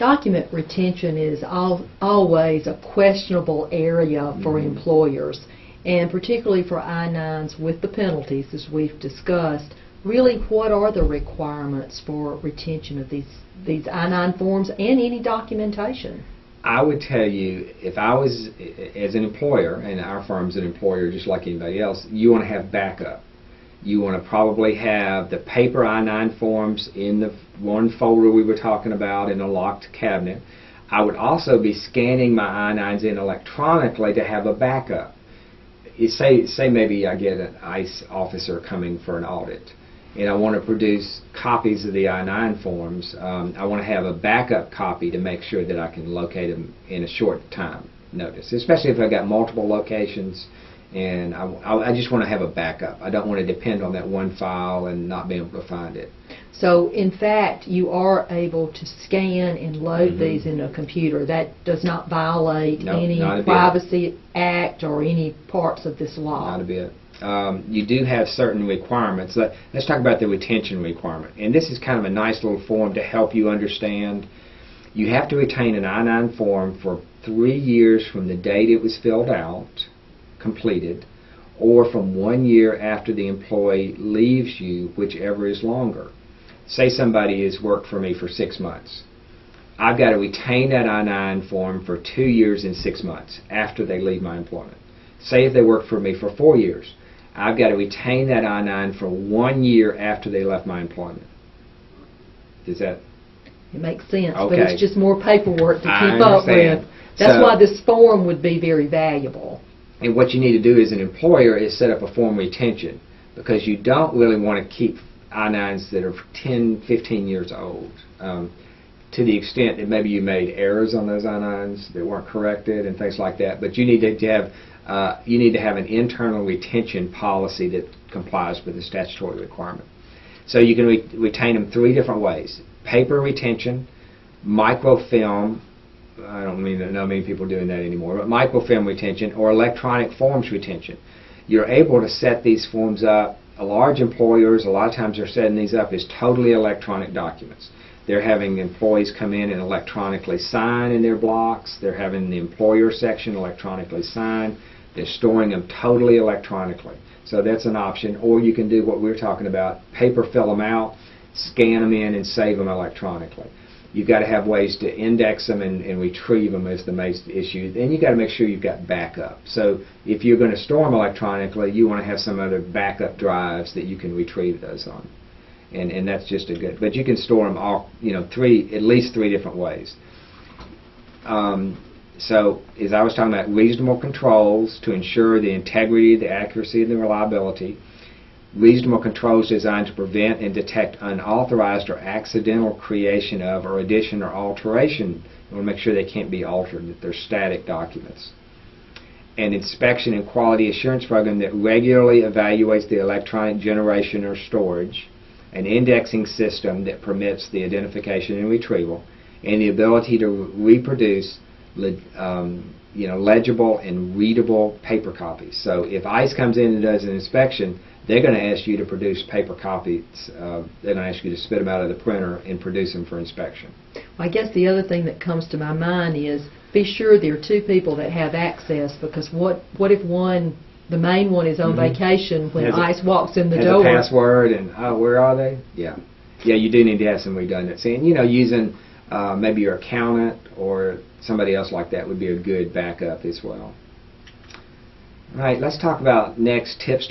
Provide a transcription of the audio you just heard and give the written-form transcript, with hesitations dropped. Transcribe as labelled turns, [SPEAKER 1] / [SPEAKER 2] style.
[SPEAKER 1] Document retention is always a questionable area for employers, and particularly for I-9s with the penalties, as we've discussed. Really, what are the requirements for retention of these I-9 forms and any documentation?
[SPEAKER 2] I would tell you, if I was, as an employer, and our firm's an employer just like anybody else, you want to have backup. You want to probably have the paper I-9 forms in the one folder we were talking about in a locked cabinet. I would also be scanning my I-9s in electronically to have a backup. Say maybe I get an ICE officer coming for an audit, and I want to produce copies of the I-9 forms. I want to have a backup copy to make sure that I can locate them in a short time notice, especially if I've got multiple locations, and I just want to have a backup. I don't want to depend on that one file and not be able to find it.
[SPEAKER 1] So, in fact, you are able to scan and load these in a computer. That does not violate any Privacy Act or any parts of this law.
[SPEAKER 2] Not a bit. You do have certain requirements. Let's talk about the retention requirement. And this is kind of a nice little form to help you understand. You have to retain an I-9 form for 3 years from the date it was filled out, completed, or from 1 year after the employee leaves you, whichever is longer. Say somebody has worked for me for 6 months. I've got to retain that I-9 form for 2 years and 6 months after they leave my employment. Say if they worked for me for 4 years, I've got to retain that I-9 for 1 year after they left my employment. Does that?
[SPEAKER 1] It makes sense,
[SPEAKER 2] okay.
[SPEAKER 1] But it's just more paperwork to keep up with. That's why this form would be very valuable.
[SPEAKER 2] And what you need to do as an employer is set up a form retention, because you don't really want to keep I-9s that are 10, 15 years old. To the extent that maybe you made errors on those I-9s that weren't corrected and things like that, but you need to have an internal retention policy that complies with the statutory requirement. So you can retain them 3 different ways: paper retention, microfilm. I don't know many people doing that anymore, but microfilm retention, or electronic forms retention. You're able to set these forms up. Large employers, a lot of times they're setting these up as totally electronic documents. They're having employees come in and electronically sign in their blocks. They're having the employer section electronically sign. They're storing them totally electronically. So that's an option. Or you can do what we're talking about: paper fill them out, scan them in, and save them electronically. You've got to have ways to index them and retrieve them is the main issue. Then you've got to make sure you've got backup. So if you're going to store them electronically, you want to have some other backup drives that you can retrieve those on. And that's just a good. But you can store them all, at least three different ways. So as I was talking about, reasonable controls to ensure the integrity, the accuracy, and the reliability. Reasonable controls designed to prevent and detect unauthorized or accidental creation of, or addition or alteration. You want to make sure they can't be altered, that they're static documents. An inspection and quality assurance program that regularly evaluates the electronic generation or storage. An indexing system that permits the identification and retrieval. And the ability to reproduce legible and readable paper copies. So if ICE comes in and does an inspection, they're going to ask you to produce paper copies. They're going to ask you to spit them out of the printer and produce them for inspection.
[SPEAKER 1] Well, I guess the other thing that comes to my mind is be sure there are 2 people that have access, because what if the main one is on vacation when ICE walks in the door?
[SPEAKER 2] Has a password and, where are they? Yeah. Yeah, you do need to have some redundancy. And, using maybe your accountant or somebody else like that would be a good backup as well. All right, let's talk about next tips